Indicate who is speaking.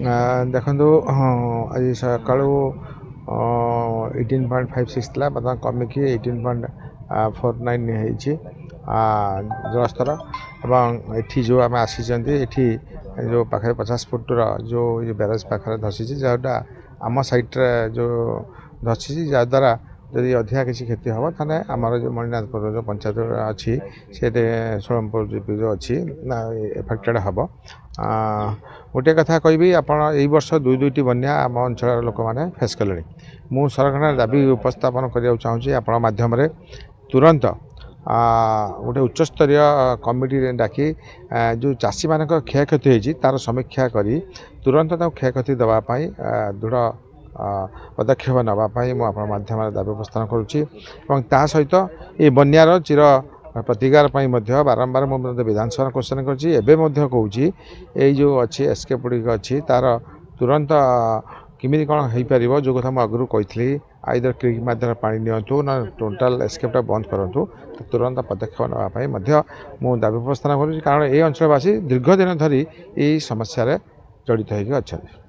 Speaker 1: ଦେଖନ୍ତୁ ଆଜି ସକାଳୁ 18.56 ଥିଲା ବର୍ତ୍ତମାନ କମିକି 18.49 ହେଇଛି ଜଳସ୍ତର। ଏବଂ ଏଠି ଯେଉଁ ଆମେ ଆସିଛନ୍ତି ଏଠି ଯେଉଁ ପାଖରେ 50 ଫୁଟର ଯେଉଁ ବ୍ୟାରେଜ ପାଖରେ ଧସିଛି ଯେଉଁଟା ଆମ ସାଇଟ୍ରେ ଯେଉଁ ଧସିଛି ଯାହାଦ୍ୱାରା ଯଦି ଅଧିକା କିଛି କ୍ଷତି ହେବ ତାହେଲେ ଆମର ଯେଉଁ ମଣିନାଥପୁର ଯେଉଁ ପଞ୍ଚାୟତ ଅଛି ସେଠି ଷୋଳମପୁର ଯେଉଁ ଅଛି ଏଫେକ୍ଟେଡ଼ ହେବ। ଗୋଟିଏ କଥା କହିବି, ଆପଣ ଏଇ ବର୍ଷ ଦୁଇଟି ବନ୍ୟା ଆମ ଅଞ୍ଚଳର ଲୋକମାନେ ଫେସ୍ କଲେଣି। ମୁଁ ସରକାର ଦାବି ଉପସ୍ଥାପନ କରିବାକୁ ଚାହୁଁଛି ଆପଣଙ୍କ ମାଧ୍ୟମରେ ତୁରନ୍ତ ଗୋଟେ ଉଚ୍ଚସ୍ତରୀୟ କମିଟି ଡାକି ଯେଉଁ ଚାଷୀମାନଙ୍କର କ୍ଷୟକ୍ଷତି ହୋଇଛି ତା'ର ସମୀକ୍ଷା କରି ତୁରନ୍ତ ତାଙ୍କୁ କ୍ଷୟକ୍ଷତି ଦେବା ପାଇଁ ଦୃଢ଼ ପଦକ୍ଷେପ ନେବା ପାଇଁ ମୁଁ ଆପଣଙ୍କ ମାଧ୍ୟମରେ ଦାବି ଉପସ୍ଥାପନ କରୁଛି। ଏବଂ ତା ସହିତ ଏ ବନ୍ୟାର ଚିର ପ୍ରତିକାର ପାଇଁ ମଧ୍ୟ ବାରମ୍ବାର ମୁଁ ମଧ୍ୟ ବିଧାନସଭା କ୍ୱେଶ୍ଚନ୍ କରିଛି, ଏବେ ମଧ୍ୟ କହୁଛି ଏଇ ଯେଉଁ ଅଛି ଏସ୍କେପ୍ ଗୁଡ଼ିକ ଅଛି ତା'ର ତୁରନ୍ତ କେମିତି କ'ଣ ହେଇପାରିବ, ଯେଉଁ କଥା ମୁଁ ଆଗରୁ କହିଥିଲି ଆଇଦର୍ କ୍ରିକ୍ ମାଧ୍ୟମରେ ପାଣି ନିଅନ୍ତୁ ନା ଟୋଟାଲ୍ ଏସ୍କେପ୍ଟା ବନ୍ଦ କରନ୍ତୁ, ତୁରନ୍ତ ପଦକ୍ଷେପ ନେବା ପାଇଁ ମଧ୍ୟ ମୁଁ ଦାବି ଉପସ୍ଥାପନ କରୁଛି। କାରଣ ଏହି ଅଞ୍ଚଳବାସୀ ଦୀର୍ଘ ଦିନ ଧରି ଏହି ସମସ୍ୟାରେ ଜଡ଼ିତ ହୋଇକି ଅଛନ୍ତି।